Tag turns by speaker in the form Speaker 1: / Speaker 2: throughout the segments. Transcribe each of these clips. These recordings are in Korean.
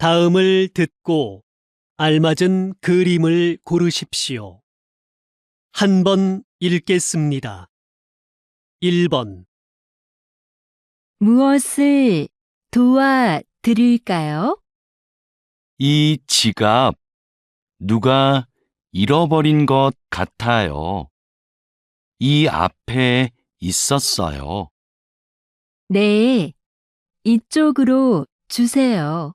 Speaker 1: 다음을 듣고 알맞은 그림을 고르십시오. 한 번 읽겠습니다. 1번,
Speaker 2: 무엇을 도와드릴까요?
Speaker 3: 이 지갑 누가 잃어버린 것 같아요. 이 앞에 있었어요.
Speaker 2: 네, 이쪽으로 주세요.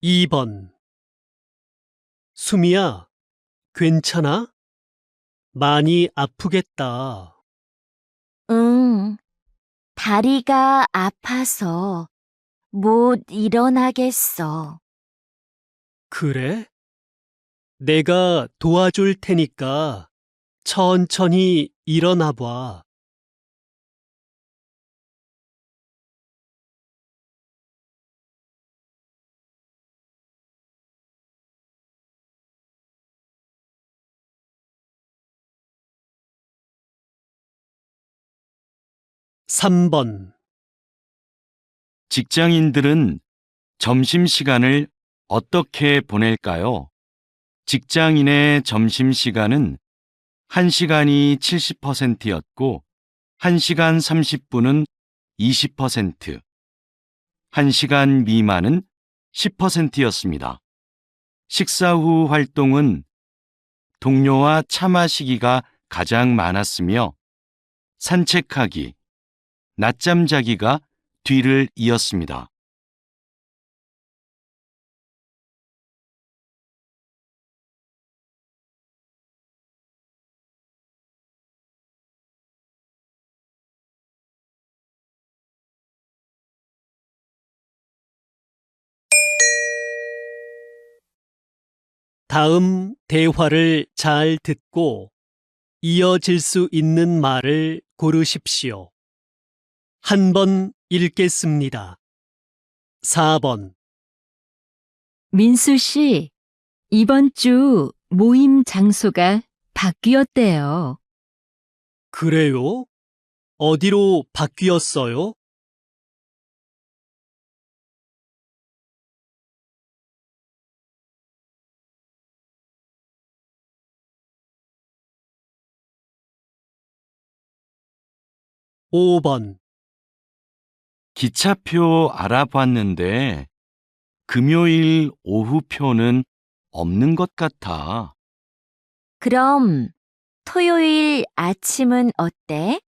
Speaker 1: 2번. 수미야, 괜찮아? 많이 아프겠다.
Speaker 4: 응, 다리가 아파서 못 일어나겠어.
Speaker 1: 그래? 내가 도와줄 테니까 천천히 일어나 봐. 3번.
Speaker 3: 직장인들은 점심시간을 어떻게 보낼까요? 직장인의 점심시간은 1시간이 70%였고 1시간 30분은 20%, 1시간 미만은 10%였습니다. 식사 후 활동은 동료와 차 마시기가 가장 많았으며 산책하기, 낮잠 자기가 뒤를 이었습니다.
Speaker 1: 다음 대화를 잘 듣고 이어질 수 있는 말을 고르십시오. 한 번 읽겠습니다. 4번,
Speaker 2: 민수 씨, 이번 주 모임 장소가 바뀌었대요.
Speaker 1: 그래요? 어디로 바뀌었어요? 5번,
Speaker 3: 기차표 알아봤는데 금요일 오후표는 없는 것 같아.
Speaker 4: 그럼 토요일 아침은 어때?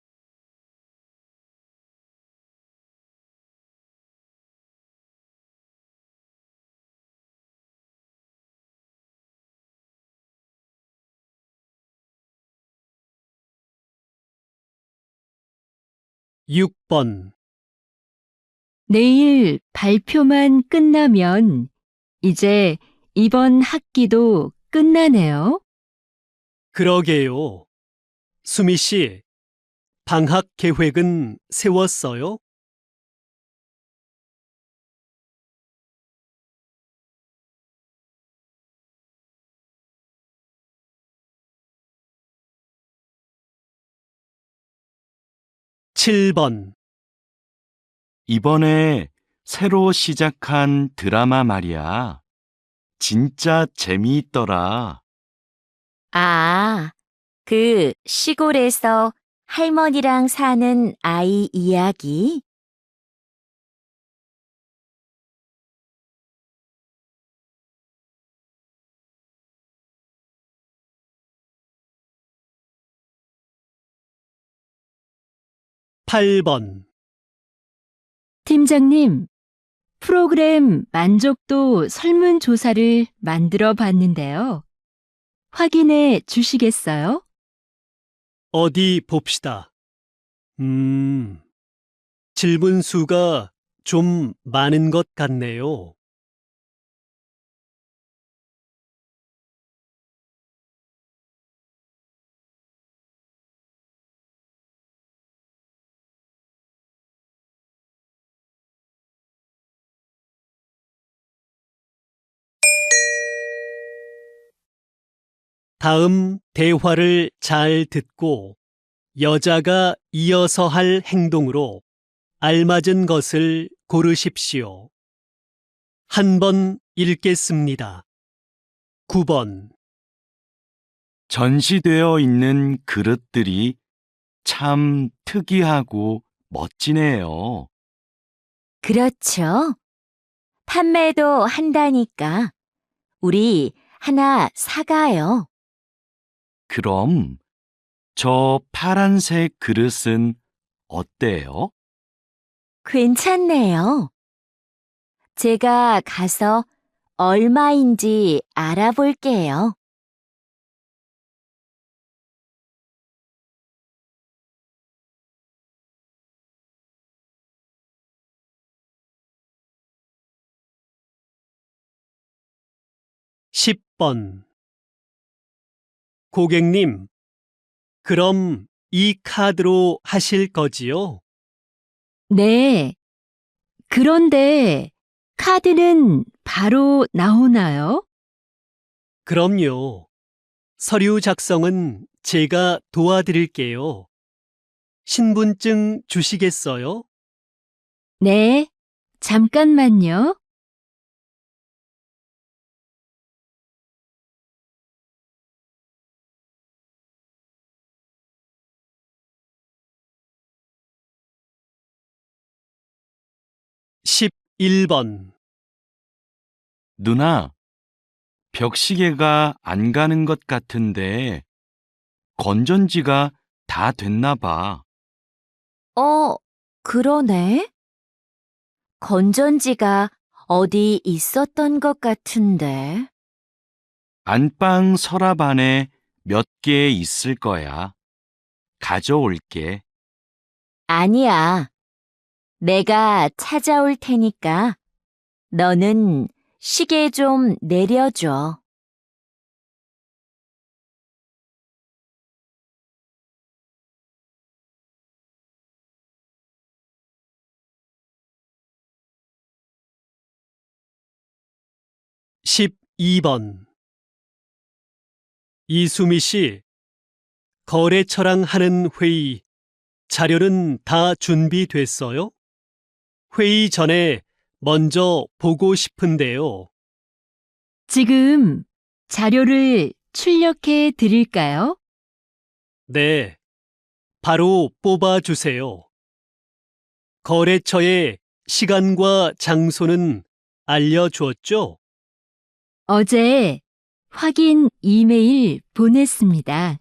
Speaker 1: 6번,
Speaker 2: 내일 발표만 끝나면 이제 이번 학기도 끝나네요.
Speaker 1: 그러게요. 수미 씨, 방학 계획은 세웠어요? (7번)
Speaker 3: 이번에 새로 시작한 드라마 말이야. 진짜 재미있더라.
Speaker 4: 아, 그 시골에서 할머니랑 사는 아이 이야기?
Speaker 1: (8번)
Speaker 2: 팀장님, 프로그램 만족도 설문조사를 만들어 봤는데요. 확인해 주시겠어요?
Speaker 1: 어디 봅시다. 질문 수가 좀 많은 것 같네요. 다음 대화를 잘 듣고 여자가 이어서 할 행동으로 알맞은 것을 고르십시오. 한 번 읽겠습니다. 9번.
Speaker 3: 전시되어 있는 그릇들이 참 특이하고 멋지네요.
Speaker 4: 그렇죠. 판매도 한다니까 우리 하나 사가요.
Speaker 3: 그럼 저 파란색 그릇은 어때요?
Speaker 4: 괜찮네요. 제가 가서 얼마인지 알아볼게요.
Speaker 1: 십 번. 고객님, 그럼 이 카드로 하실 거지요?
Speaker 2: 네. 그런데 카드는 바로 나오나요?
Speaker 1: 그럼요. 서류 작성은 제가 도와드릴게요. 신분증 주시겠어요?
Speaker 2: 네. 잠깐만요.
Speaker 1: 십일 번.
Speaker 3: 누나, 벽시계가 안 가는 것 같은데 건전지가 다 됐나 봐.
Speaker 4: 그러네. 건전지가 어디 있었던 것 같은데.
Speaker 3: 안방 서랍 안에 몇 개 있을 거야. 가져올게.
Speaker 4: 아니야. 내가 찾아올 테니까 너는 시계 좀 내려줘.
Speaker 1: 십이 번. 이수미 씨, 거래처랑 하는 회의, 자료는 다 준비됐어요? 회의 전에 먼저 보고 싶은데요.
Speaker 2: 지금 자료를 출력해 드릴까요?
Speaker 1: 네, 바로 뽑아주세요. 거래처의 시간과 장소는 알려주었죠?
Speaker 2: 어제 확인 이메일 보냈습니다.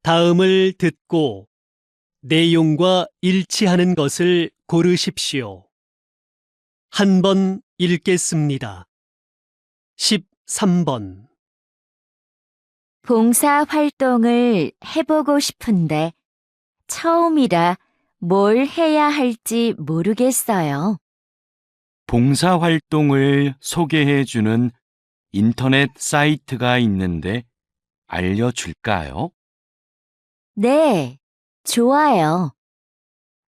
Speaker 1: 다음을 듣고 내용과 일치하는 것을 고르십시오. 한 번 읽겠습니다. 13번.
Speaker 4: 봉사 활동을 해보고 싶은데 처음이라 뭘 해야 할지 모르겠어요.
Speaker 3: 봉사활동을 소개해주는 인터넷 사이트가 있는데 알려줄까요?
Speaker 4: 네, 좋아요.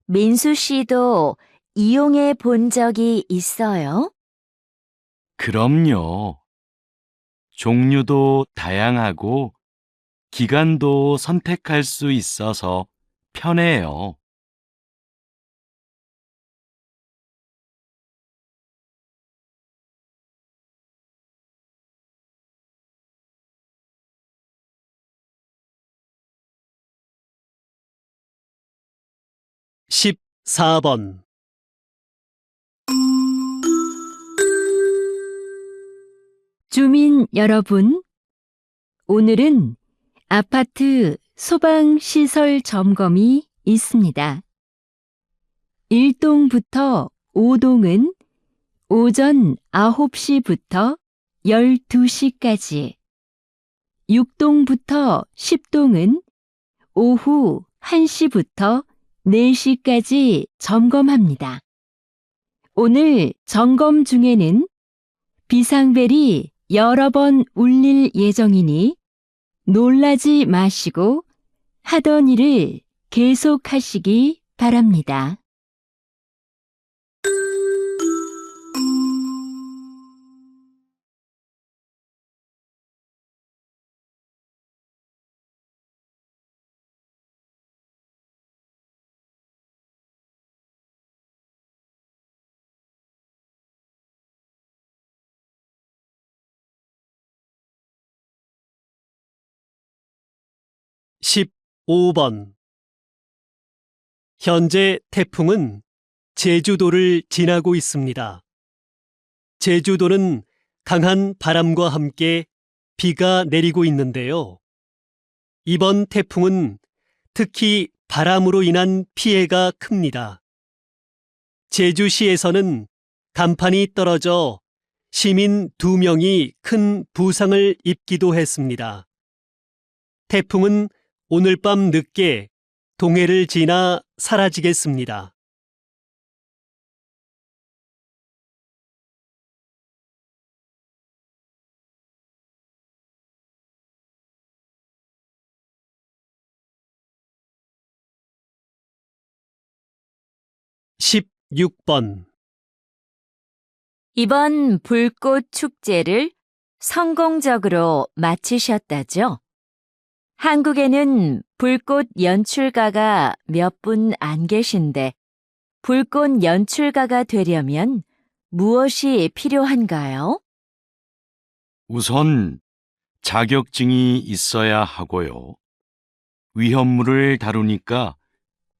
Speaker 4: 민수 씨도 이용해 본 적이 있어요?
Speaker 3: 그럼요. 종류도 다양하고 기간도 선택할 수 있어서 편해요.
Speaker 1: 십사 번.
Speaker 2: 주민 여러분, 오늘은 아파트 소방시설 점검이 있습니다. 1동부터 5동은 오전 9시부터 12시까지, 6동부터 10동은 오후 1시부터 4시까지 점검합니다. 오늘 점검 중에는 비상벨이 여러 번 울릴 예정이니 놀라지 마시고 하던 일을 계속하시기 바랍니다.
Speaker 1: 십오 번 현재 태풍은 제주도를 지나고 있습니다. 제주도는 강한 바람과 함께 비가 내리고 있는데요. 이번 태풍은 특히 바람으로 인한 피해가 큽니다. 제주시에서는 간판이 떨어져 시민 2명이 큰 부상을 입기도 했습니다. 태풍은 오늘 밤 늦게 동해를 지나 사라지겠습니다. 십육 번
Speaker 4: 이번 불꽃 축제를 성공적으로 마치셨다죠? 한국에는 불꽃 연출가가 몇 분 안 계신데 불꽃 연출가가 되려면 무엇이 필요한가요?
Speaker 3: 우선 자격증이 있어야 하고요. 위험물을 다루니까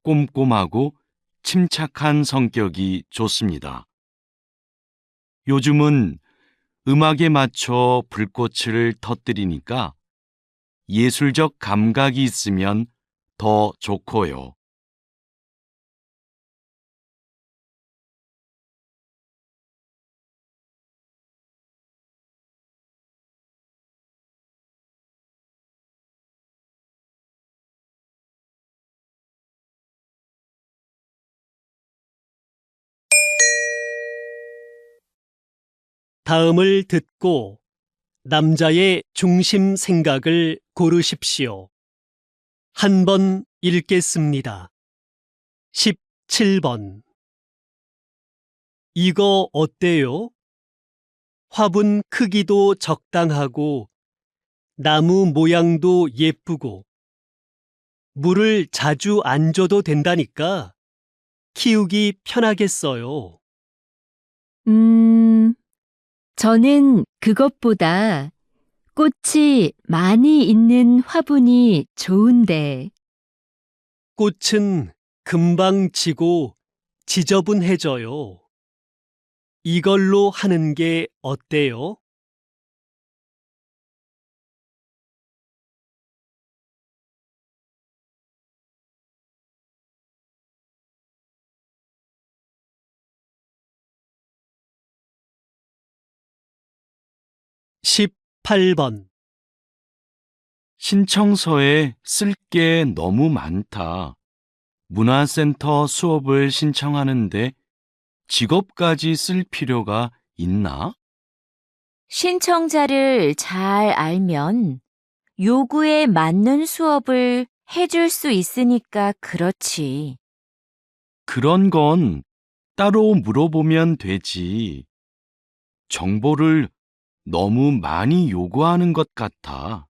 Speaker 3: 꼼꼼하고 침착한 성격이 좋습니다. 요즘은 음악에 맞춰 불꽃을 터뜨리니까 예술적 감각이 있으면 더 좋고요.
Speaker 1: 다음을 듣고 남자의 중심 생각을 고르십시오. 한 번 읽겠습니다. 17번 이거 어때요? 화분 크기도 적당하고 나무 모양도 예쁘고 물을 자주 안 줘도 된다니까 키우기 편하겠어요.
Speaker 2: 저는 그것보다 꽃이 많이 있는 화분이 좋은데.
Speaker 1: 꽃은 금방 지고 지저분해져요. 이걸로 하는 게 어때요? 십팔 번
Speaker 3: 신청서에 쓸 게 너무 많다. 문화센터 수업을 신청하는데 직업까지 쓸 필요가 있나?
Speaker 4: 신청자를 잘 알면 요구에 맞는 수업을 해줄 수 있으니까 그렇지.
Speaker 3: 그런 건 따로 물어보면 되지. 정보를 너무 많이 요구하는 것 같아.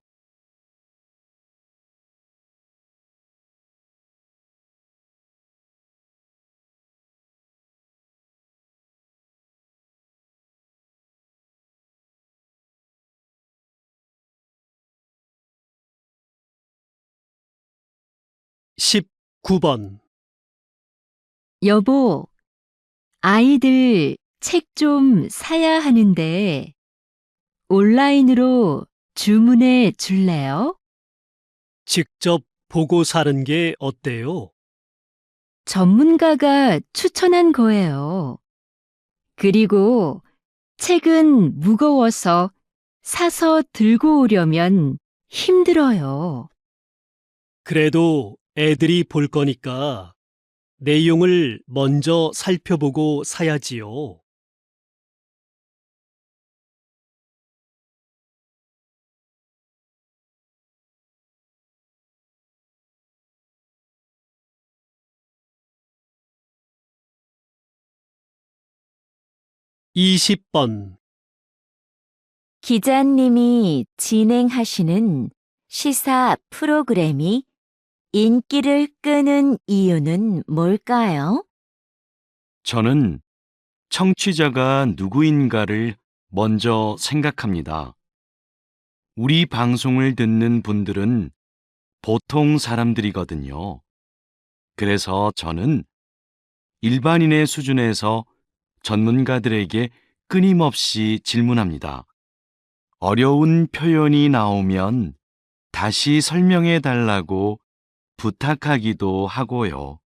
Speaker 1: 십구 번
Speaker 2: 여보, 아이들 책 좀 사야 하는데 온라인으로 주문해 줄래요?
Speaker 1: 직접 보고 사는 게 어때요?
Speaker 2: 전문가가 추천한 거예요. 그리고 책은 무거워서 사서 들고 오려면 힘들어요.
Speaker 1: 그래도 애들이 볼 거니까 내용을 먼저 살펴보고 사야지요. 20번.
Speaker 4: 기자님이 진행하시는 시사 프로그램이 인기를 끄는 이유는 뭘까요?
Speaker 3: 저는 청취자가 누구인가를 먼저 생각합니다. 우리 방송을 듣는 분들은 보통 사람들이거든요. 그래서 저는 일반인의 수준에서 전문가들에게 끊임없이 질문합니다. 어려운 표현이 나오면 다시 설명해 달라고 부탁하기도 하고요.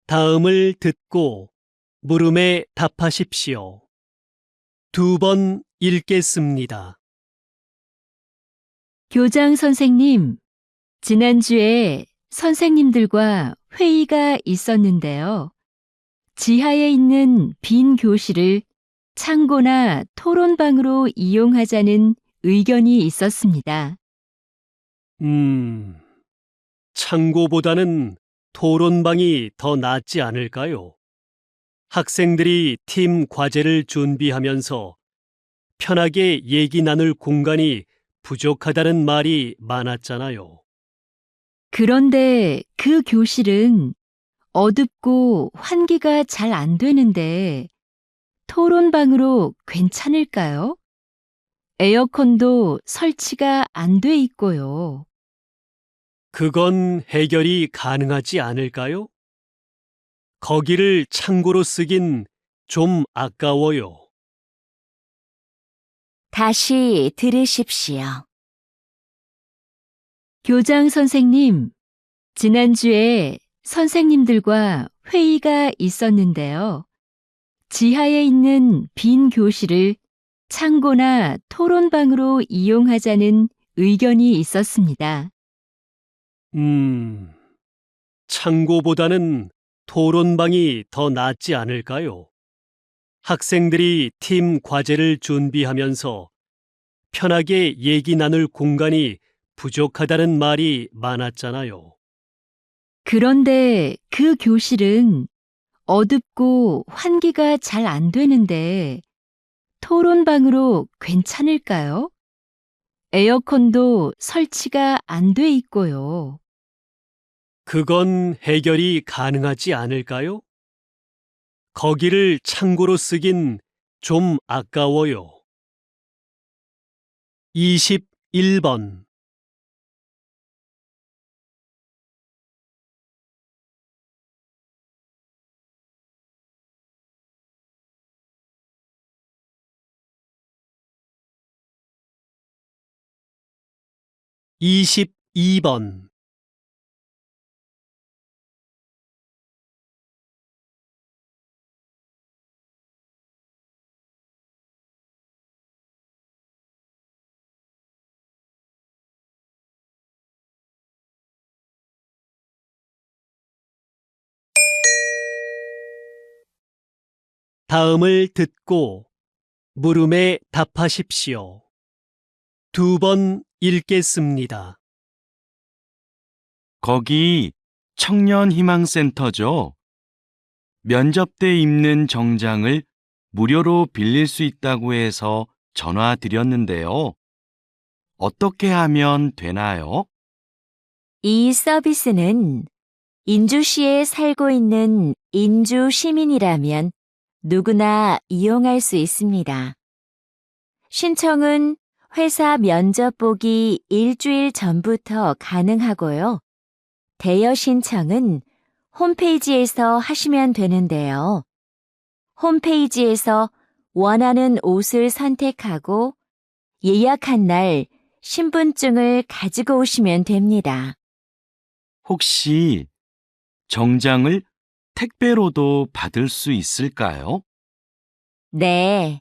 Speaker 1: 다음을 듣고 물음에 답하십시오. 2번 읽겠습니다.
Speaker 2: 교장 선생님, 지난주에 선생님들과 회의가 있었는데요. 지하에 있는 빈 교실을 창고나 토론방으로 이용하자는 의견이 있었습니다.
Speaker 1: 창고보다는 토론방이 더 낫지 않을까요? 학생들이 팀 과제를 준비하면서 편하게 얘기 나눌 공간이 부족하다는 말이 많았잖아요.
Speaker 2: 그런데 그 교실은 어둡고 환기가 잘 안 되는데 토론방으로 괜찮을까요? 에어컨도 설치가 안 돼 있고요.
Speaker 1: 그건 해결이 가능하지 않을까요? 거기를 창고로 쓰긴 좀 아까워요.
Speaker 4: 다시 들으십시오.
Speaker 2: 교장 선생님, 지난주에 선생님들과 회의가 있었는데요. 지하에 있는 빈 교실을 창고나 토론방으로 이용하자는 의견이 있었습니다.
Speaker 1: 창고보다는 토론방이 더 낫지 않을까요? 학생들이 팀 과제를 준비하면서 편하게 얘기 나눌 공간이 부족하다는 말이 많았잖아요.
Speaker 2: 그런데 그 교실은 어둡고 환기가 잘 안 되는데 토론방으로 괜찮을까요? 에어컨도 설치가 안 돼 있고요.
Speaker 1: 그건 해결이 가능하지 않을까요? 거기를 창고로 쓰긴 좀 아까워요. 21번. 이십이 번. 다음을 듣고 물음에 답하십시오. 2번 읽겠습니다.
Speaker 3: 거기 청년희망센터죠? 면접 때 입는 정장을 무료로 빌릴 수 있다고 해서 전화 드렸는데요. 어떻게 하면 되나요?
Speaker 4: 이 서비스는 인주시에 살고 있는 인주 시민이라면 누구나 이용할 수 있습니다. 신청은 회사 면접 보기 일주일 전부터 가능하고요. 대여 신청은 홈페이지에서 하시면 되는데요. 홈페이지에서 원하는 옷을 선택하고 예약한 날 신분증을 가지고 오시면 됩니다.
Speaker 3: 혹시 정장을 택배로도 받을 수 있을까요?
Speaker 4: 네.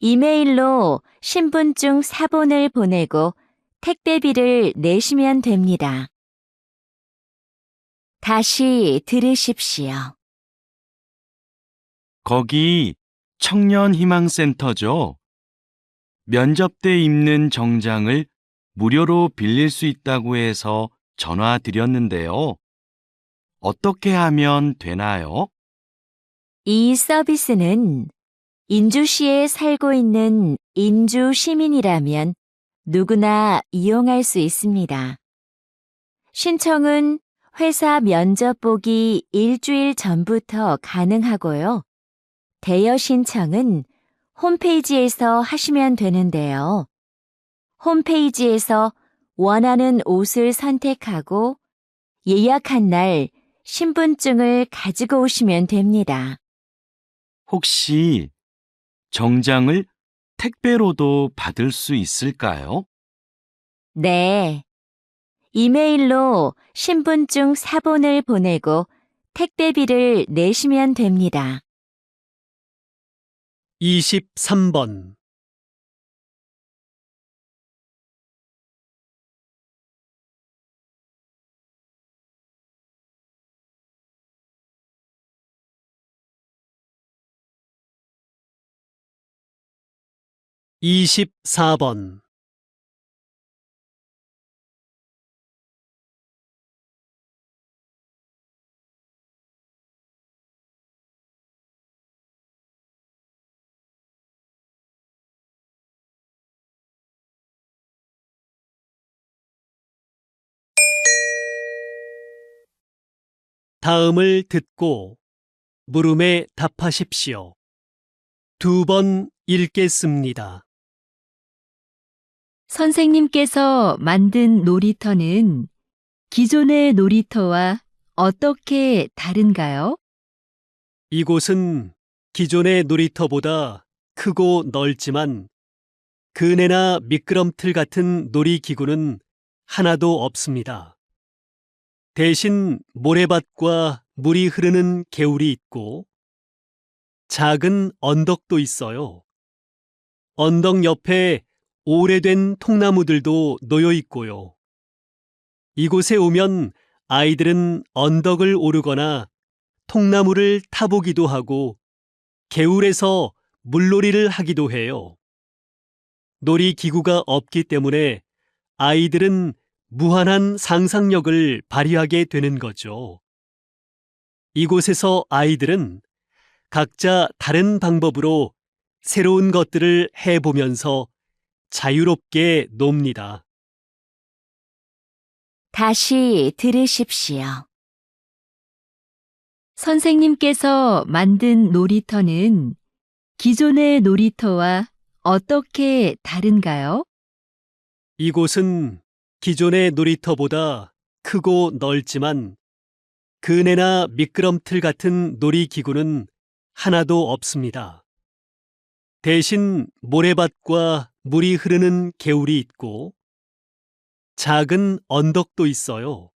Speaker 4: 이메일로 신분증 사본을 보내고 택배비를 내시면 됩니다. 다시 들으십시오.
Speaker 3: 거기 청년희망센터죠? 면접 때 입는 정장을 무료로 빌릴 수 있다고 해서 전화 드렸는데요. 어떻게 하면 되나요?
Speaker 4: 이 서비스는 인주시에 살고 있는 인주 시민이라면 누구나 이용할 수 있습니다. 신청은 회사 면접 보기 일주일 전부터 가능하고요. 대여 신청은 홈페이지에서 하시면 되는데요. 홈페이지에서 원하는 옷을 선택하고 예약한 날 신분증을 가지고 오시면 됩니다.
Speaker 3: 혹시 정장을 택배로도 받을 수 있을까요?
Speaker 4: 네. 이메일로 신분증 사본을 보내고 택배비를 내시면 됩니다.
Speaker 1: 23번. 이십사 번. 다음을 듣고 물음에 답하십시오. 2번 읽겠습니다.
Speaker 2: 선생님께서 만든 놀이터는 기존의 놀이터와 어떻게 다른가요?
Speaker 1: 이곳은 기존의 놀이터보다 크고 넓지만 그네나 미끄럼틀 같은 놀이기구는 하나도 없습니다. 대신 모래밭과 물이 흐르는 개울이 있고 작은 언덕도 있어요. 언덕 옆에 오래된 통나무들도 놓여 있고요. 이곳에 오면 아이들은 언덕을 오르거나 통나무를 타보기도 하고 개울에서 물놀이를 하기도 해요. 놀이기구가 없기 때문에 아이들은 무한한 상상력을 발휘하게 되는 거죠. 이곳에서 아이들은 각자 다른 방법으로 새로운 것들을 해보면서 자유롭게 놉니다.
Speaker 4: 다시 들으십시오.
Speaker 2: 선생님께서 만든 놀이터는 기존의 놀이터와 어떻게 다른가요?
Speaker 1: 이곳은 기존의 놀이터보다 크고 넓지만 그네나 미끄럼틀 같은 놀이기구는 하나도 없습니다. 대신 모래밭과 물이 흐르는 개울이 있고 작은 언덕도 있어요.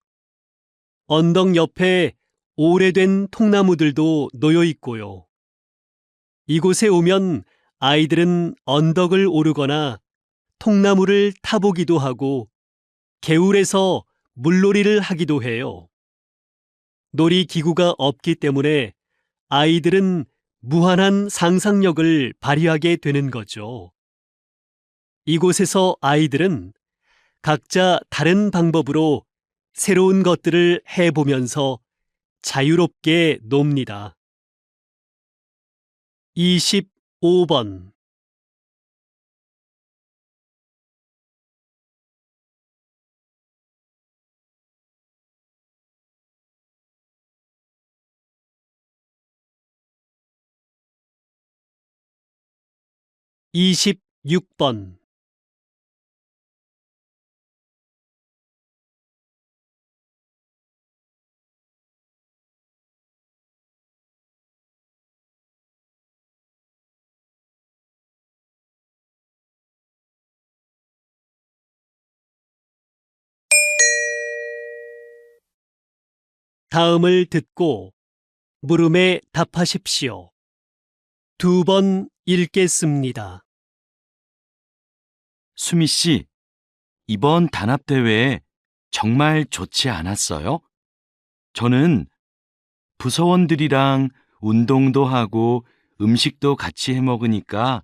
Speaker 1: 언덕 옆에 오래된 통나무들도 놓여 있고요. 이곳에 오면 아이들은 언덕을 오르거나 통나무를 타보기도 하고 개울에서 물놀이를 하기도 해요. 놀이기구가 없기 때문에 아이들은 무한한 상상력을 발휘하게 되는 거죠. 이곳에서 아이들은 각자 다른 방법으로 새로운 것들을 해보면서 자유롭게 놉니다. 25번. 이십육 번. 다음을 듣고 물음에 답하십시오. 2번 읽겠습니다.
Speaker 3: 수미 씨, 이번 단합대회 정말 좋지 않았어요? 저는 부서원들이랑 운동도 하고 음식도 같이 해 먹으니까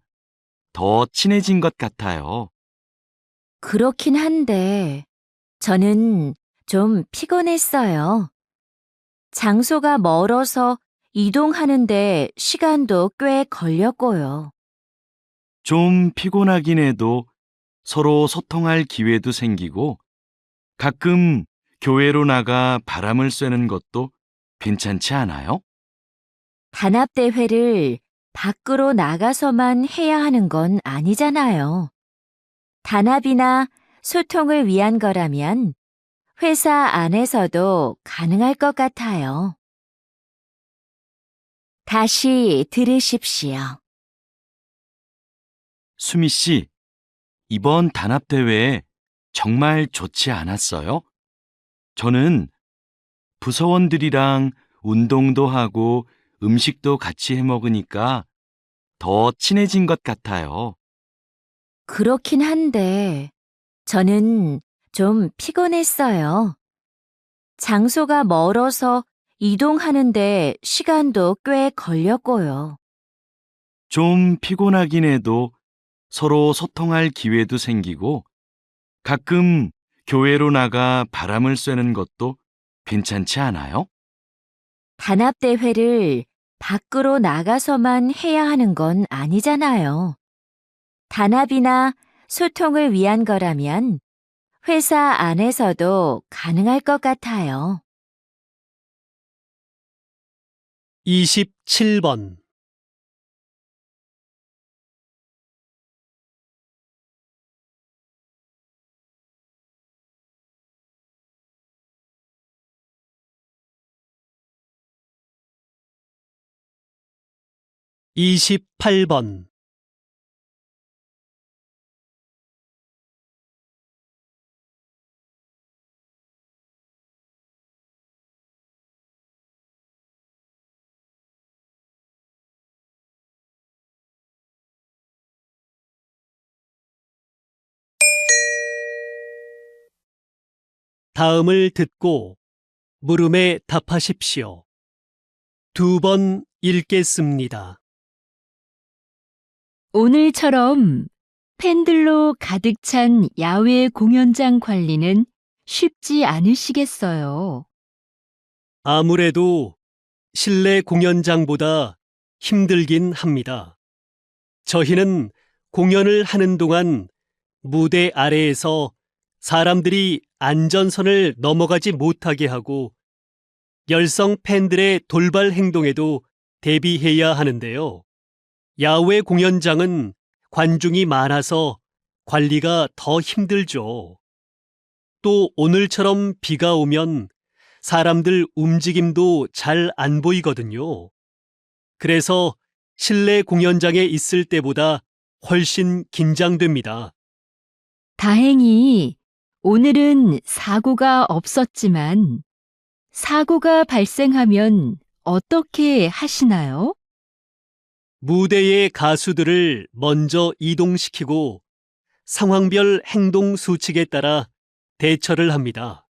Speaker 3: 더 친해진 것 같아요.
Speaker 4: 그렇긴 한데, 저는 좀 피곤했어요. 장소가 멀어서 이동하는데 시간도 꽤 걸렸고요.
Speaker 3: 좀 피곤하긴 해도 서로 소통할 기회도 생기고 가끔 교회로 나가 바람을 쐬는 것도 괜찮지 않아요?
Speaker 4: 단합대회를 밖으로 나가서만 해야 하는 건 아니잖아요. 단합이나 소통을 위한 거라면 회사 안에서도 가능할 것 같아요. 다시 들으십시오.
Speaker 3: 수미 씨, 이번 단합대회 정말 좋지 않았어요? 저는 부서원들이랑 운동도 하고 음식도 같이 해 먹으니까 더 친해진 것 같아요.
Speaker 4: 그렇긴 한데, 저는 좀 피곤했어요. 장소가 멀어서 이동하는데 시간도 꽤 걸렸고요.
Speaker 3: 좀 피곤하긴 해도 서로 소통할 기회도 생기고 가끔 교회로 나가 바람을 쐬는 것도 괜찮지 않아요?
Speaker 4: 단합대회를 밖으로 나가서만 해야 하는 건 아니잖아요. 단합이나 소통을 위한 거라면 회사 안에서도 가능할 것 같아요.
Speaker 1: 27번. 28번. '다음을 듣고 물음에 답하십시오. 2번 읽겠습니다.
Speaker 2: 오늘처럼 팬들로 가득 찬 야외 공연장 관리는 쉽지 않으시겠어요.
Speaker 1: 아무래도 실내 공연장보다 힘들긴 합니다. 저희는 공연을 하는 동안 무대 아래에서 사람들이 안전선을 넘어가지 못하게 하고 열성 팬들의 돌발 행동에도 대비해야 하는데요. 야외 공연장은 관중이 많아서 관리가 더 힘들죠. 또 오늘처럼 비가 오면 사람들 움직임도 잘 안 보이거든요. 그래서 실내 공연장에 있을 때보다 훨씬 긴장됩니다.
Speaker 2: 다행히 오늘은 사고가 없었지만 사고가 발생하면 어떻게 하시나요?
Speaker 1: 무대의 가수들을 먼저 이동시키고 상황별 행동 수칙에 따라 대처를 합니다.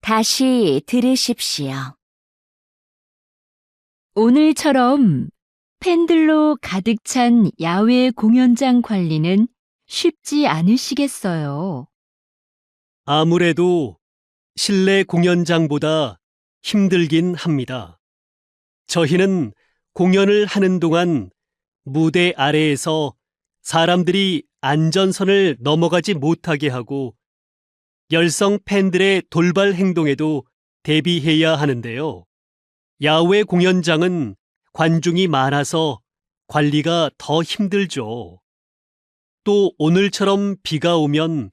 Speaker 4: 다시 들으십시오.
Speaker 2: 오늘처럼 팬들로 가득 찬 야외 공연장 관리는 쉽지 않으시겠어요.
Speaker 1: 아무래도 실내 공연장보다 힘들긴 합니다. 저희는 공연을 하는 동안 무대 아래에서 사람들이 안전선을 넘어가지 못하게 하고 열성 팬들의 돌발 행동에도 대비해야 하는데요. 야외 공연장은 관중이 많아서 관리가 더 힘들죠. 또 오늘처럼 비가 오면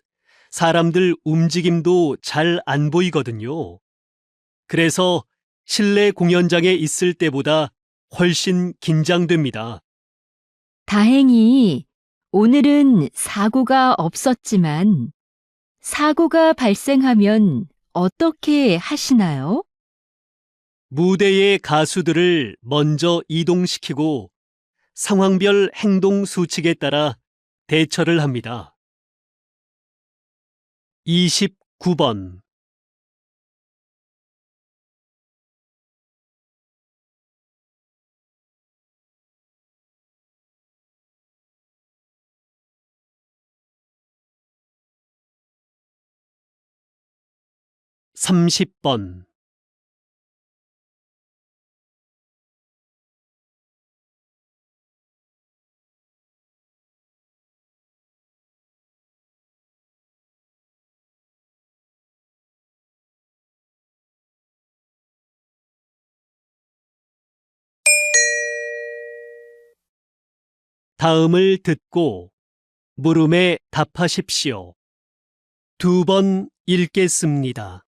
Speaker 1: 사람들 움직임도 잘 안 보이거든요. 그래서 실내 공연장에 있을 때보다 훨씬 긴장됩니다.
Speaker 2: 다행히 오늘은 사고가 없었지만 사고가 발생하면 어떻게 하시나요?
Speaker 1: 무대의 가수들을 먼저 이동시키고 상황별 행동 수칙에 따라 대처를 합니다. 29번. 30번. 다음을 듣고 물음에 답하십시오. 2번 읽겠습니다.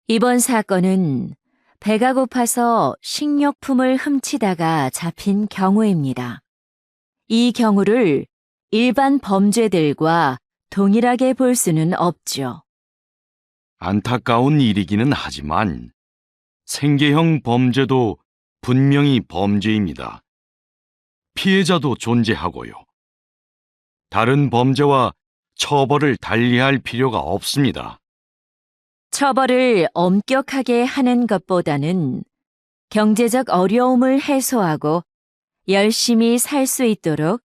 Speaker 4: 이번 사건은 배가 고파서 식료품을 훔치다가 잡힌 경우입니다. 이 경우를 일반 범죄들과 동일하게 볼 수는 없죠.
Speaker 3: 안타까운 일이기는 하지만 생계형 범죄도 분명히 범죄입니다. 피해자도 존재하고요. 다른 범죄와 처벌을 달리할 필요가 없습니다.
Speaker 4: 처벌을 엄격하게 하는 것보다는 경제적 어려움을 해소하고 열심히 살 수 있도록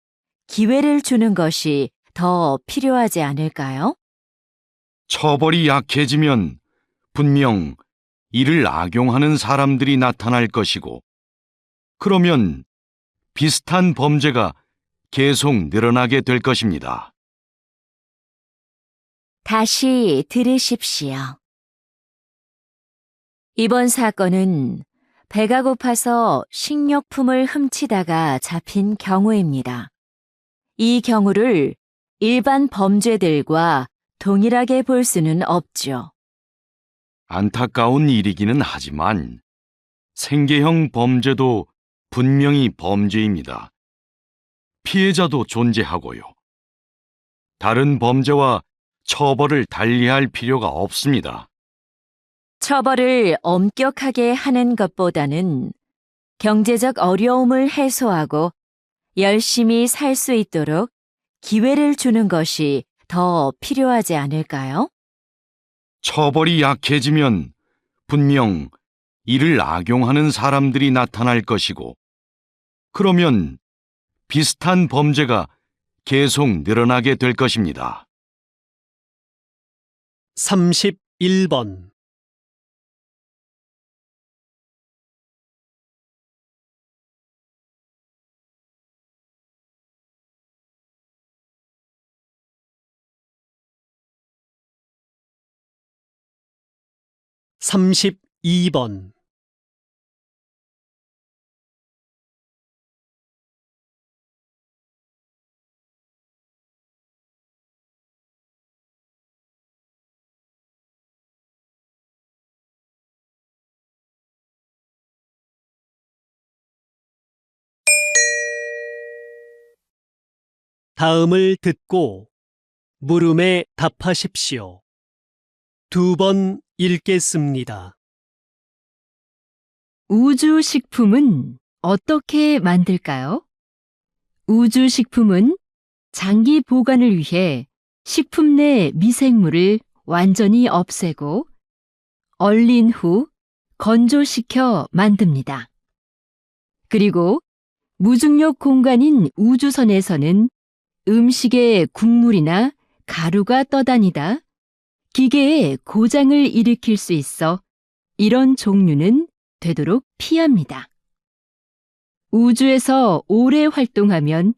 Speaker 4: 기회를 주는 것이 더 필요하지 않을까요?
Speaker 3: 처벌이 약해지면 분명 이를 악용하는 사람들이 나타날 것이고, 그러면 비슷한 범죄가 계속 늘어나게 될 것입니다.
Speaker 4: 다시 들으십시오. 이번 사건은 배가 고파서 식료품을 훔치다가 잡힌 경우입니다. 이 경우를 일반 범죄들과 동일하게 볼 수는 없죠.
Speaker 3: 안타까운 일이기는 하지만 생계형 범죄도 분명히 범죄입니다. 피해자도 존재하고요. 다른 범죄와 처벌을 달리할 필요가 없습니다.
Speaker 4: 처벌을 엄격하게 하는 것보다는 경제적 어려움을 해소하고 열심히 살 수 있도록 기회를 주는 것이 더 필요하지 않을까요?
Speaker 3: 처벌이 약해지면 분명 이를 악용하는 사람들이 나타날 것이고, 그러면 비슷한 범죄가 계속 늘어나게 될 것입니다.
Speaker 1: 31번. (32번) 다음을 듣고 물음에 답하십시오. 2번 읽겠습니다.
Speaker 2: 우주식품은 어떻게 만들까요? 우주식품은 장기 보관을 위해 식품 내 미생물을 완전히 없애고 얼린 후 건조시켜 만듭니다. 그리고 무중력 공간인 우주선에서는 음식에 국물이나 가루가 떠다니다 기계에 고장을 일으킬 수 있어 이런 종류는 되도록 피합니다. 우주에서 오래 활동하면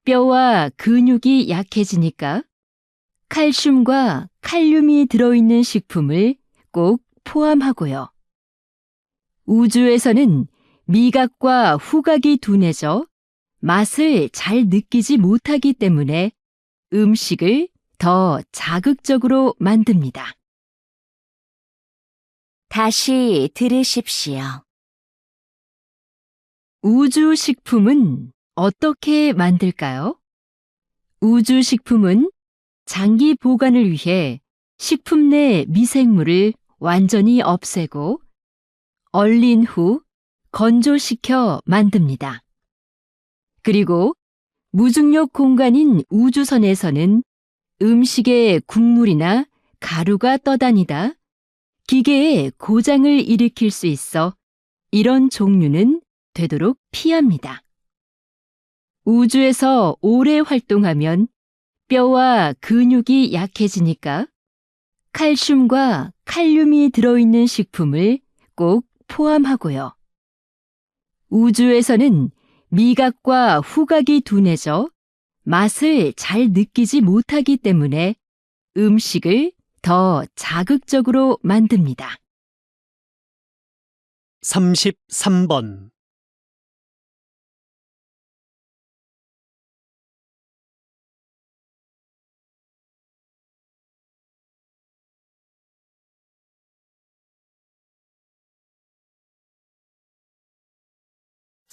Speaker 2: 뼈와 근육이 약해지니까 칼슘과 칼륨이 들어있는 식품을 꼭 포함하고요. 우주에서는 미각과 후각이 둔해져 맛을 잘 느끼지 못하기 때문에 음식을 더 자극적으로 만듭니다.
Speaker 4: 다시 들으십시오.
Speaker 2: 우주식품은 어떻게 만들까요? 우주식품은 장기 보관을 위해 식품 내 미생물을 완전히 없애고 얼린 후 건조시켜 만듭니다. 그리고 무중력 공간인 우주선에서는 음식에 국물이나 가루가 떠다니다 기계에 고장을 일으킬 수 있어 이런 종류는 되도록 피합니다. 우주에서 오래 활동하면 뼈와 근육이 약해지니까 칼슘과 칼륨이 들어있는 식품을 꼭 포함하고요. 우주에서는 미각과 후각이 둔해져 맛을 잘 느끼지 못하기 때문에 음식을 더 자극적으로 만듭니다.
Speaker 1: 33번.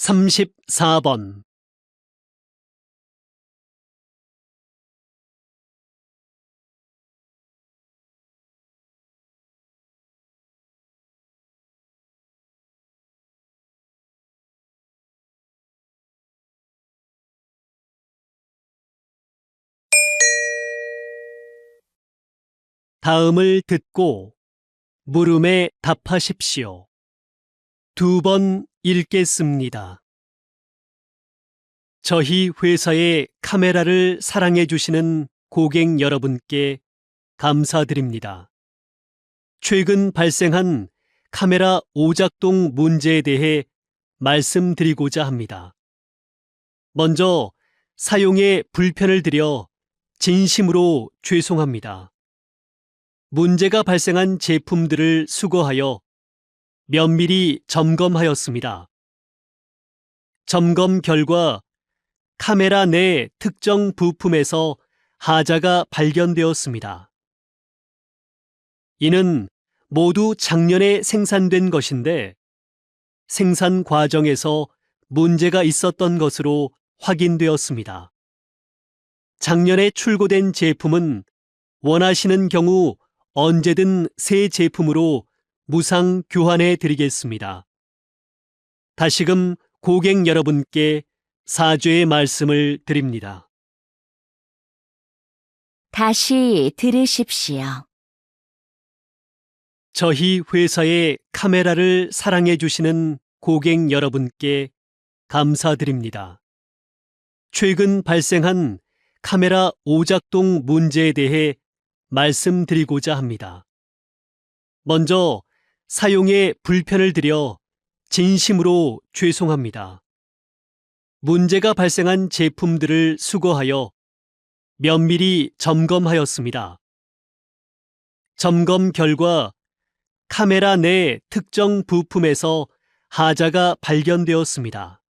Speaker 1: 삼십사 번. 다음을 듣고 물음에 답하십시오. 2번 읽겠습니다. 저희 회사의 카메라를 사랑해 주시는 고객 여러분께 감사드립니다. 최근 발생한 카메라 오작동 문제에 대해 말씀드리고자 합니다. 먼저 사용에 불편을 드려 진심으로 죄송합니다. 문제가 발생한 제품들을 수거하여 면밀히 점검하였습니다. 점검 결과 카메라 내 특정 부품에서 하자가 발견되었습니다. 이는 모두 작년에 생산된 것인데 생산 과정에서 문제가 있었던 것으로 확인되었습니다. 작년에 출고된 제품은 원하시는 경우 언제든 새 제품으로 무상 교환해 드리겠습니다. 다시금 고객 여러분께 사죄의 말씀을 드립니다.
Speaker 4: 다시 들으십시오.
Speaker 1: 저희 회사의 카메라를 사랑해 주시는 고객 여러분께 감사드립니다. 최근 발생한 카메라 오작동 문제에 대해 말씀드리고자 합니다. 먼저 사용에 불편을 드려 진심으로 죄송합니다. 문제가 발생한 제품들을 수거하여 면밀히 점검하였습니다. 점검 결과 카메라 내 특정 부품에서 하자가 발견되었습니다.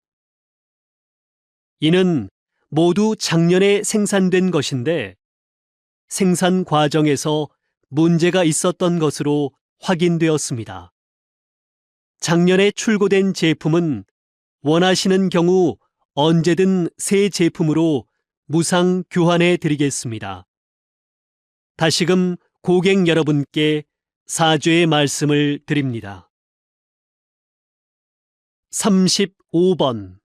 Speaker 1: 이는 모두 작년에 생산된 것인데 생산 과정에서 문제가 있었던 것으로 확인되었습니다. 작년에 출고된 제품은 원하시는 경우 언제든 새 제품으로 무상 교환해 드리겠습니다. 다시금 고객 여러분께 사죄의 말씀을 드립니다. 35번.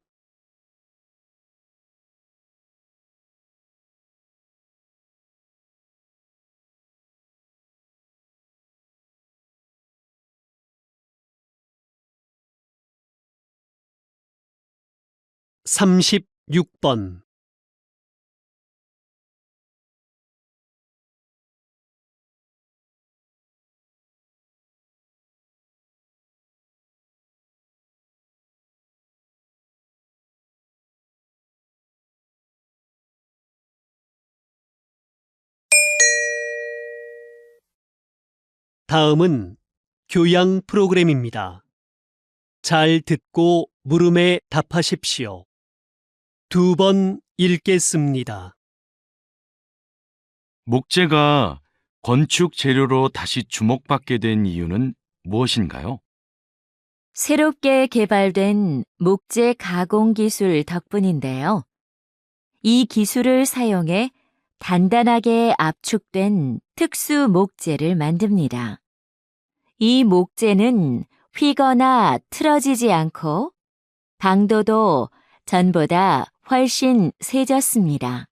Speaker 1: 삼십육 번. 다음은 교양 프로그램입니다. 잘 듣고 물음에 답하십시오. 2번 읽겠습니다.
Speaker 3: 목재가 건축 재료로 다시 주목받게 된 이유는 무엇인가요?
Speaker 4: 새롭게 개발된 목재 가공 기술 덕분인데요. 이 기술을 사용해 단단하게 압축된 특수 목재를 만듭니다. 이 목재는 휘거나 틀어지지 않고 강도도 전보다 훨씬 세졌습니다.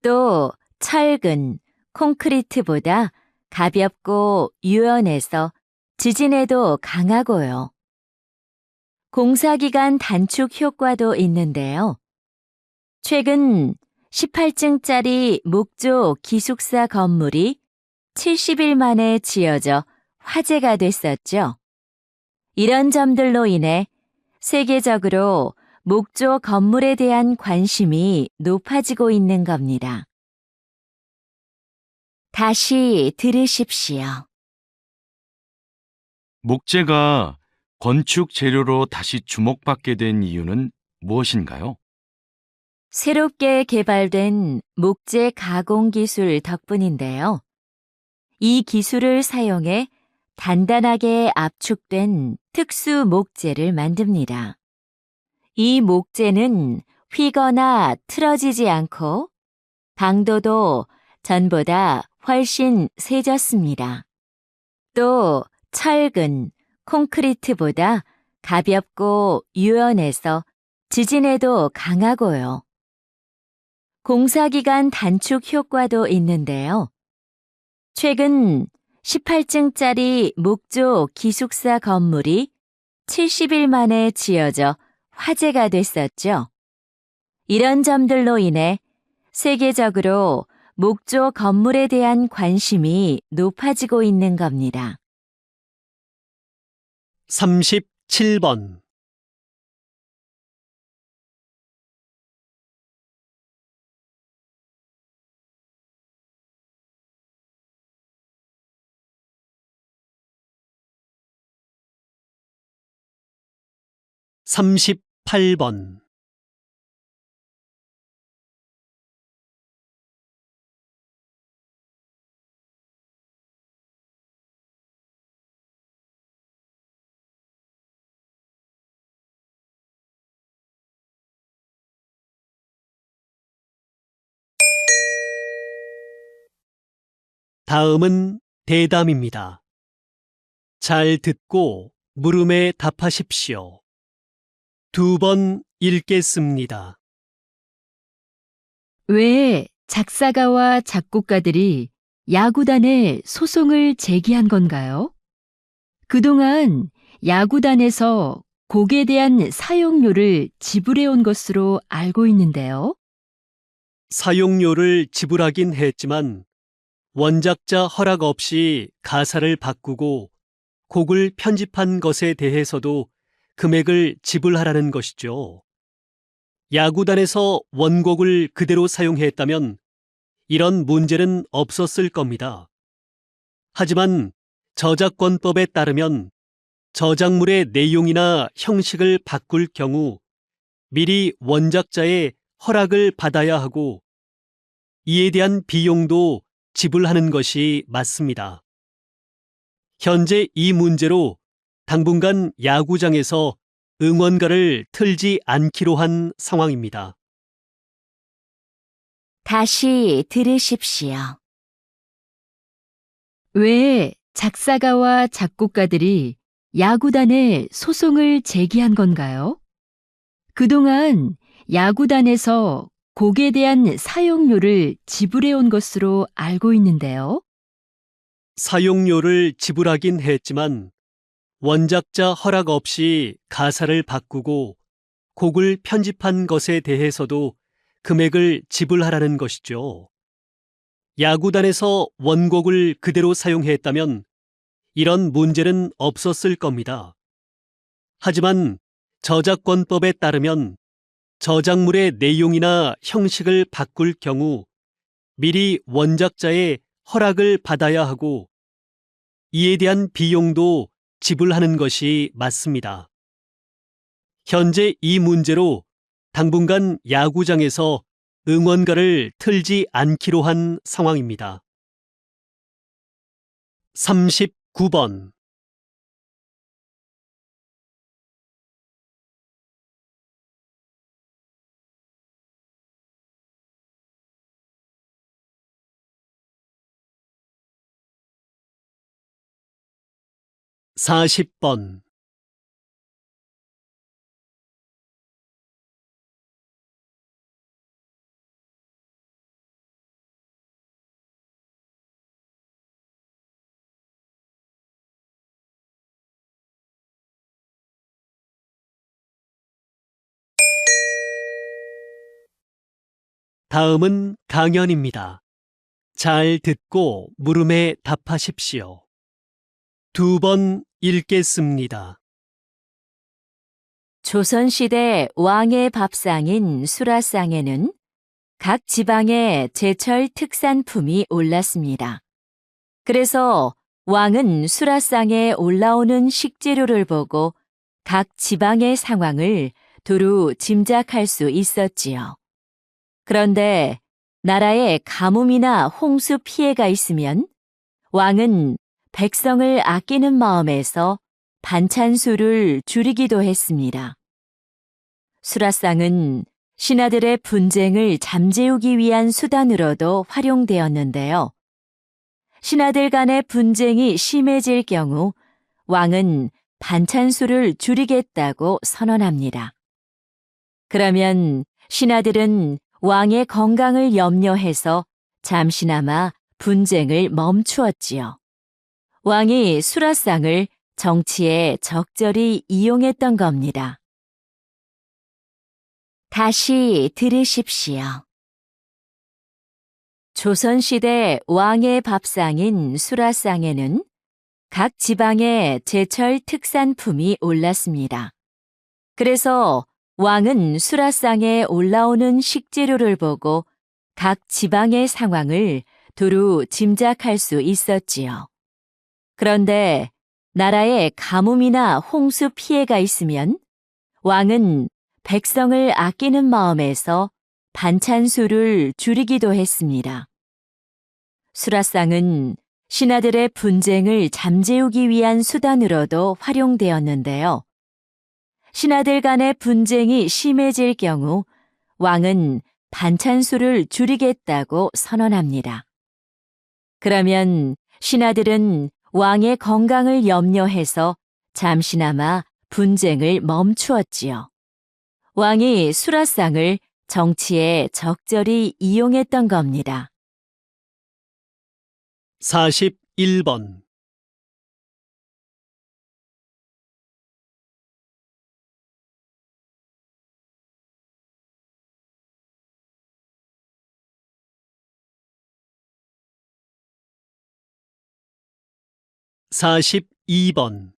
Speaker 4: 또 철근, 콘크리트보다 가볍고 유연해서 지진에도 강하고요. 공사기간 단축 효과도 있는데요. 최근 18층짜리 목조 기숙사 건물이 70일 만에 지어져 화제가 됐었죠. 이런 점들로 인해 세계적으로 목조 건물에 대한 관심이 높아지고 있는 겁니다. 다시 들으십시오.
Speaker 3: 목재가 건축 재료로 다시 주목받게 된 이유는 무엇인가요?
Speaker 4: 새롭게 개발된 목재 가공 기술 덕분인데요. 이 기술을 사용해 단단하게 압축된 특수 목재를 만듭니다. 이 목재는 휘거나 틀어지지 않고 강도도 전보다 훨씬 세졌습니다. 또 철근, 콘크리트보다 가볍고 유연해서 지진에도 강하고요. 공사기간 단축 효과도 있는데요. 최근 18층짜리 목조 기숙사 건물이 70일 만에 지어져 화제가 됐었죠. 이런 점들로 인해 세계적으로 목조 건물에 대한 관심이 높아지고 있는 겁니다.
Speaker 1: 37번. 삼십팔 번. 다음은 대담입니다. 잘 듣고 물음에 답하십시오. 2번 읽겠습니다.
Speaker 2: 왜 작사가와 작곡가들이 야구단에 소송을 제기한 건가요? 그동안 야구단에서 곡에 대한 사용료를 지불해온 것으로 알고 있는데요.
Speaker 1: 사용료를 지불하긴 했지만 원작자 허락 없이 가사를 바꾸고 곡을 편집한 것에 대해서도 금액을 지불하라는 것이죠. 야구단에서 원곡을 그대로 사용했다면 이런 문제는 없었을 겁니다. 하지만 저작권법에 따르면 저작물의 내용이나 형식을 바꿀 경우 미리 원작자의 허락을 받아야 하고 이에 대한 비용도 지불하는 것이 맞습니다. 현재 이 문제로 당분간 야구장에서 응원가를 틀지 않기로 한 상황입니다.
Speaker 4: 다시 들으십시오.
Speaker 2: 왜 작사가와 작곡가들이 야구단에 소송을 제기한 건가요? 그동안 야구단에서 곡에 대한 사용료를 지불해온 것으로 알고 있는데요.
Speaker 1: 사용료를 지불하긴 했지만 원작자 허락 없이 가사를 바꾸고 곡을 편집한 것에 대해서도 금액을 지불하라는 것이죠. 야구단에서 원곡을 그대로 사용했다면 이런 문제는 없었을 겁니다. 하지만 저작권법에 따르면 저작물의 내용이나 형식을 바꿀 경우 미리 원작자의 허락을 받아야 하고 이에 대한 비용도 지불하는 것이 맞습니다. 현재 이 문제로 당분간 야구장에서 응원가를 틀지 않기로 한 상황입니다. 39번. 사십 번. 다음은 강연입니다. 잘 듣고 물음에 답하십시오. 2번 읽겠습니다.
Speaker 4: 조선시대 왕의 밥상인 수라상에는 각 지방의 제철 특산품이 올랐습니다. 그래서 왕은 수라상에 올라오는 식재료를 보고 각 지방의 상황을 두루 짐작할 수 있었지요. 그런데 나라에 가뭄이나 홍수 피해가 있으면 왕은 백성을 아끼는 마음에서 반찬 수를 줄이기도 했습니다. 수라상은 신하들의 분쟁을 잠재우기 위한 수단으로도 활용되었는데요. 신하들 간의 분쟁이 심해질 경우 왕은 반찬 수를 줄이겠다고 선언합니다. 그러면 신하들은 왕의 건강을 염려해서 잠시나마 분쟁을 멈추었지요. 왕이 수라상을 정치에 적절히 이용했던 겁니다. 다시 들으십시오. 조선시대 왕의 밥상인 수라상에는 각 지방의 제철 특산품이 올랐습니다. 그래서 왕은 수라상에 올라오는 식재료를 보고 각 지방의 상황을 두루 짐작할 수 있었지요. 그런데 나라에 가뭄이나 홍수 피해가 있으면 왕은 백성을 아끼는 마음에서 반찬 수를 줄이기도 했습니다. 수라상은 신하들의 분쟁을 잠재우기 위한 수단으로도 활용되었는데요. 신하들 간의 분쟁이 심해질 경우 왕은 반찬 수를 줄이겠다고 선언합니다. 그러면 신하들은 왕의 건강을 염려해서 잠시나마 분쟁을 멈추었지요. 왕이 수라상을 정치에 적절히 이용했던 겁니다.
Speaker 1: 41번. (42번)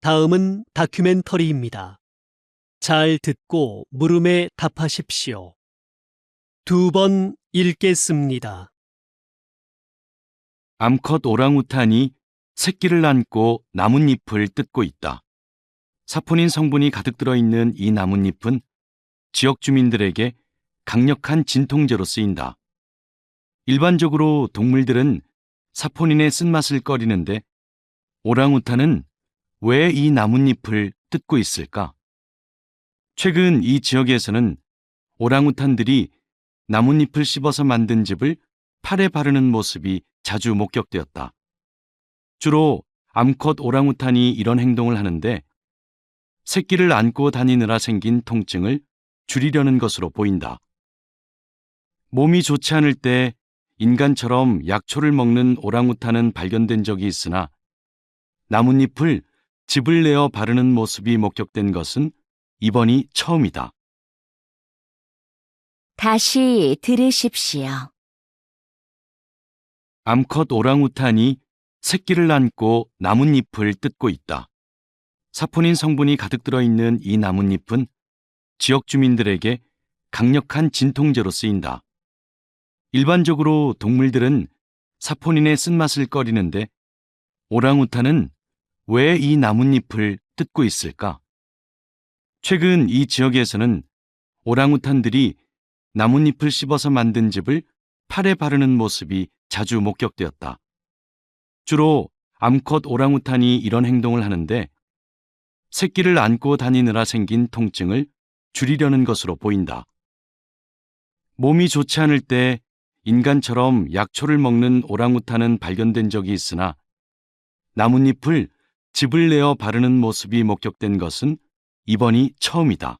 Speaker 1: 다음은 다큐멘터리입니다. 잘 듣고 물음에 답하십시오. 2번 읽겠습니다.
Speaker 3: 암컷 오랑우탄이 새끼를 안고 나뭇잎을 뜯고 있다. 사포닌 성분이 가득 들어있는 이 나뭇잎은 지역 주민들에게 강력한 진통제로 쓰인다. 일반적으로 동물들은 사포닌의 쓴맛을 꺼리는데 오랑우탄은 왜 이 나뭇잎을 뜯고 있을까? 최근 이 지역에서는 오랑우탄들이 나뭇잎을 씹어서 만든 즙을 팔에 바르는 모습이 자주 목격되었다. 주로 암컷 오랑우탄이 이런 행동을 하는데 새끼를 안고 다니느라 생긴 통증을 줄이려는 것으로 보인다. 몸이 좋지 않을 때 인간처럼 약초를 먹는 오랑우탄은 발견된 적이 있으나 나뭇잎을 즙을 내어 바르는 모습이 목격된 것은 이번이 처음이다.
Speaker 4: 다시 들으십시오.
Speaker 3: 암컷 오랑우탄이 새끼를 안고 나뭇잎을 뜯고 있다. 사포닌 성분이 가득 들어있는 이 나뭇잎은 지역 주민들에게 강력한 진통제로 쓰인다. 일반적으로 동물들은 사포닌의 쓴맛을 꺼리는데 오랑우탄은 왜 이 나뭇잎을 뜯고 있을까? 최근 이 지역에서는 오랑우탄들이 나뭇잎을 씹어서 만든 즙을 팔에 바르는 모습이 자주 목격되었다. 주로 암컷 오랑우탄이 이런 행동을 하는데 새끼를 안고 다니느라 생긴 통증을 줄이려는 것으로 보인다. 몸이 좋지 않을 때 인간처럼 약초를 먹는 오랑우탄은 발견된 적이 있으나 나뭇잎을 즙을 내어 바르는 모습이 목격된 것은 이번이 처음이다.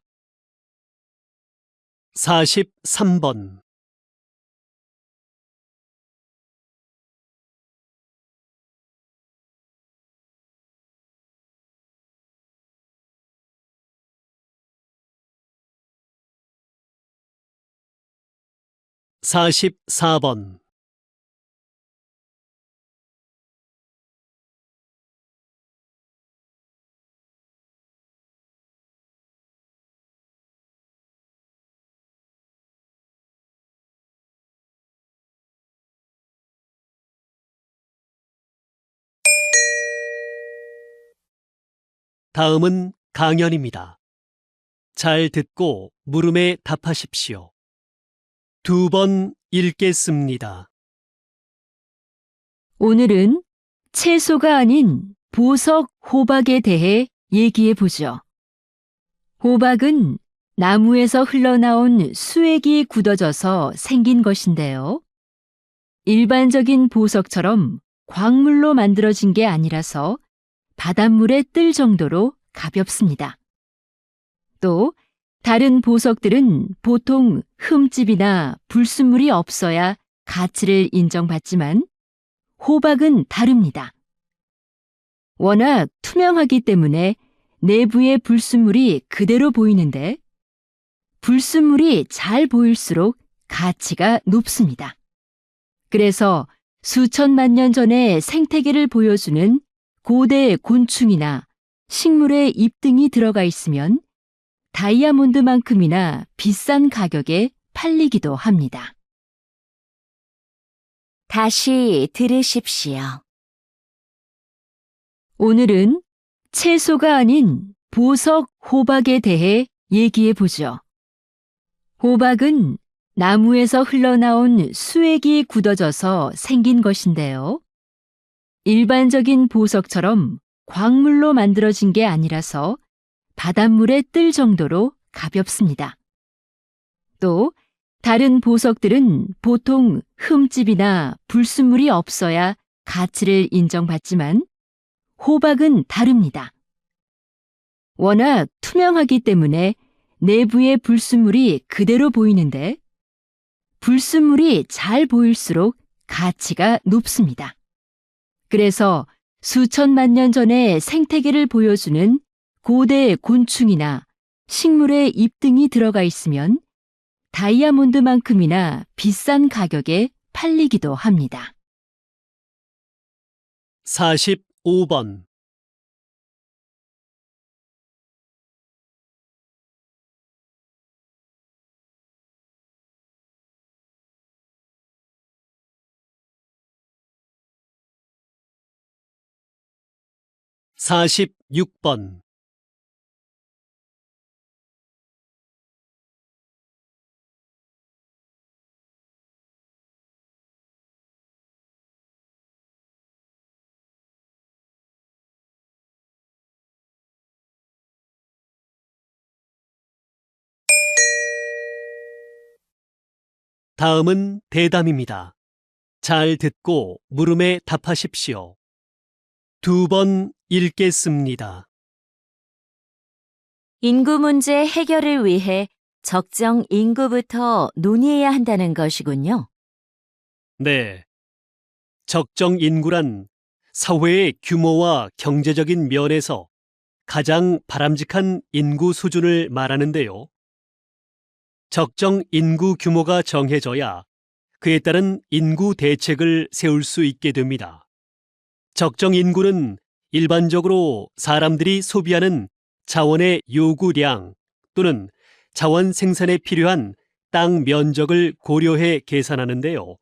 Speaker 1: 43번. 44번. '다음은 강연입니다. 잘 듣고 물음에 답하십시오. 2번 읽겠습니다.
Speaker 2: 오늘은 채소가 아닌 보석 호박에 대해 얘기해 보죠. 호박은 나무에서 흘러나온 수액이 굳어져서 생긴 것인데요. 일반적인 보석처럼 광물로 만들어진 게 아니라서 바닷물에 뜰 정도로 가볍습니다. 또 다른 보석들은 보통 흠집이나 불순물이 없어야 가치를 인정받지만 호박은 다릅니다. 워낙 투명하기 때문에 내부의 불순물이 그대로 보이는데 불순물이 잘 보일수록 가치가 높습니다. 그래서 수천만 년 전의 생태계를 보여주는 고대 곤충이나 식물의 잎 등이 들어가 있으면 다이아몬드만큼이나 비싼 가격에 팔리기도 합니다.
Speaker 4: 다시 들으십시오.
Speaker 2: 오늘은 채소가 아닌 보석 호박에 대해 얘기해 보죠. 호박은 나무에서 흘러나온 수액이 굳어져서 생긴 것인데요. 일반적인 보석처럼 광물로 만들어진 게 아니라서 바닷물에 뜰 정도로 가볍습니다. 또 다른 보석들은 보통 흠집이나 불순물이 없어야 가치를 인정받지만 호박은 다릅니다. 워낙 투명하기 때문에 내부의 불순물이 그대로 보이는데 불순물이 잘 보일수록 가치가 높습니다. 그래서 수천만 년 전의 생태계를 보여주는 고대 곤충이나 식물의 잎 등이 들어가 있으면 다이아몬드만큼이나 비싼 가격에 팔리기도 합니다.
Speaker 1: 45번. 46번. '다음은 대담입니다. 잘 듣고 물음에 답하십시오. 2번 읽겠습니다.
Speaker 4: 인구 문제 해결을 위해 적정 인구부터 논의해야 한다는 것이군요.
Speaker 1: 네. 적정 인구란 사회의 규모와 경제적인 면에서 가장 바람직한 인구 수준을 말하는데요. 적정 인구 규모가 정해져야 그에 따른 인구 대책을 세울 수 있게 됩니다. 적정 인구는 일반적으로 사람들이 소비하는 자원의 요구량 또는 자원 생산에 필요한 땅 면적을 고려해 계산하는데요.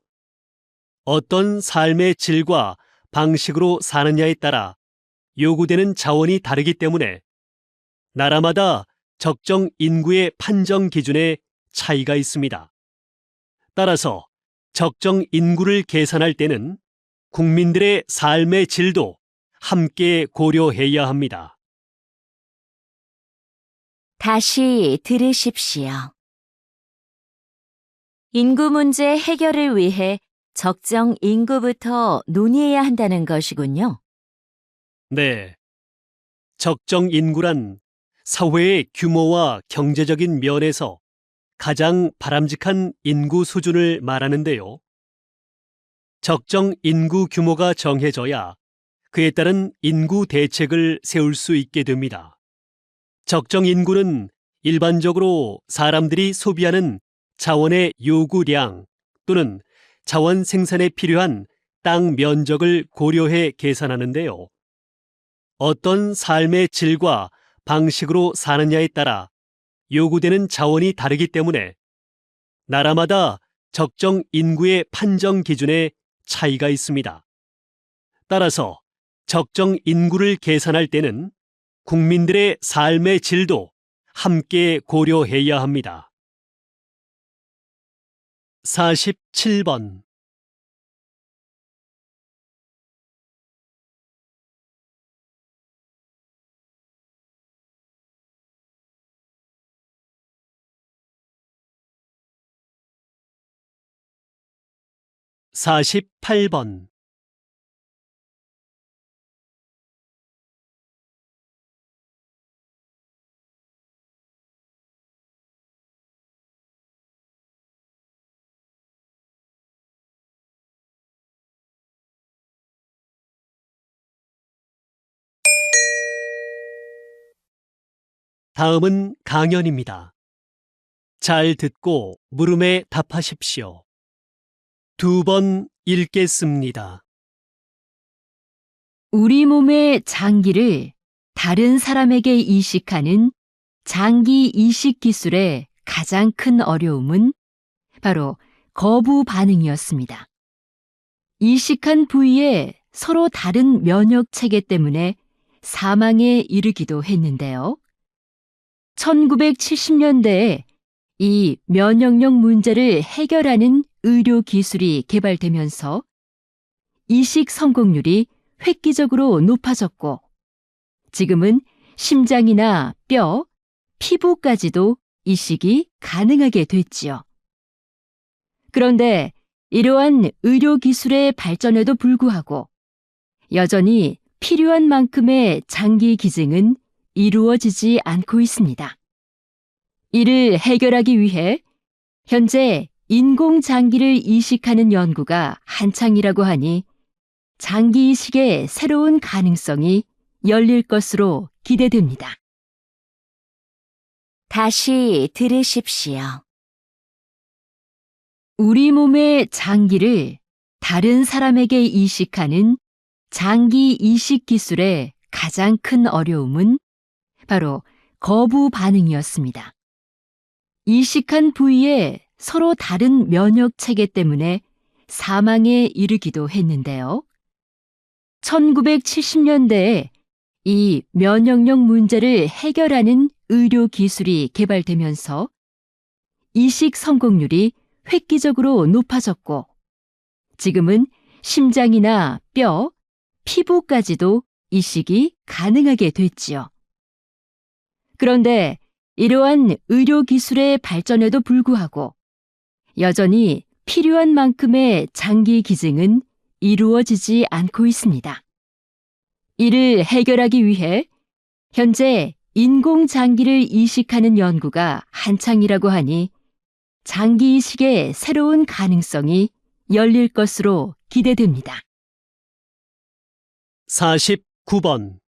Speaker 1: 어떤 삶의 질과 방식으로 사느냐에 따라 요구되는 자원이 다르기 때문에 나라마다 적정 인구의 판정 기준에 차이가 있습니다. 따라서 적정 인구를 계산할 때는 국민들의 삶의 질도 함께 고려해야 합니다.
Speaker 4: 다시 들으십시오. 인구 문제 해결을 위해 적정 인구부터 논의해야 한다는 것이군요.
Speaker 1: 네. 적정 인구란 사회의 규모와 경제적인 면에서 가장 바람직한 인구 수준을 말하는데요. 적정 인구 규모가 정해져야 그에 따른 인구 대책을 세울 수 있게 됩니다. 적정 인구는 일반적으로 사람들이 소비하는 자원의 요구량 또는 자원 생산에 필요한 땅 면적을 고려해 계산하는데요. 어떤 삶의 질과 방식으로 사느냐에 따라 요구되는 자원이 다르기 때문에 나라마다 적정 인구의 판정 기준에 차이가 있습니다. 따라서 적정 인구를 계산할 때는 국민들의 삶의 질도 함께 고려해야 합니다. 47번. (48번) '다음은 강연입니다. 잘 듣고 물음에 답하십시오. 2번 읽겠습니다.
Speaker 2: 우리 몸의 장기를 다른 사람에게 이식하는 장기 이식 기술의 가장 큰 어려움은 바로 거부 반응이었습니다. 이식한 부위에 서로 다른 면역 체계 때문에 사망에 이르기도 했는데요. 1970년대에 이 면역력 문제를 해결하는 의료 기술이 개발되면서 이식 성공률이 획기적으로 높아졌고 지금은 심장이나 뼈, 피부까지도 이식이 가능하게 됐지요. 그런데 이러한 의료 기술의 발전에도 불구하고 여전히 필요한 만큼의 장기 기증은 이루어지지 않고 있습니다. 이를 해결하기 위해 현재 인공장기를 이식하는 연구가 한창이라고 하니 장기 이식의 새로운 가능성이 열릴 것으로 기대됩니다.
Speaker 4: 다시 들으십시오.
Speaker 2: 우리 몸의 장기를 다른 사람에게 이식하는 장기 이식 기술의 가장 큰 어려움은 바로 거부 반응이었습니다. 이식한 부위에 서로 다른 면역 체계 때문에 사망에 이르기도 했는데요. 1970년대에 이 면역력 문제를 해결하는 의료 기술이 개발되면서 이식 성공률이 획기적으로 높아졌고 지금은 심장이나 뼈, 피부까지도 이식이 가능하게 됐지요. 그런데 이러한 의료 기술의 발전에도 불구하고 여전히 필요한 만큼의 장기 기증은 이루어지지 않고 있습니다. 이를 해결하기 위해 현재 인공장기를 이식하는 연구가 한창이라고 하니 장기 이식의 새로운 가능성이 열릴 것으로 기대됩니다.
Speaker 1: 49번.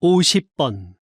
Speaker 1: (50번)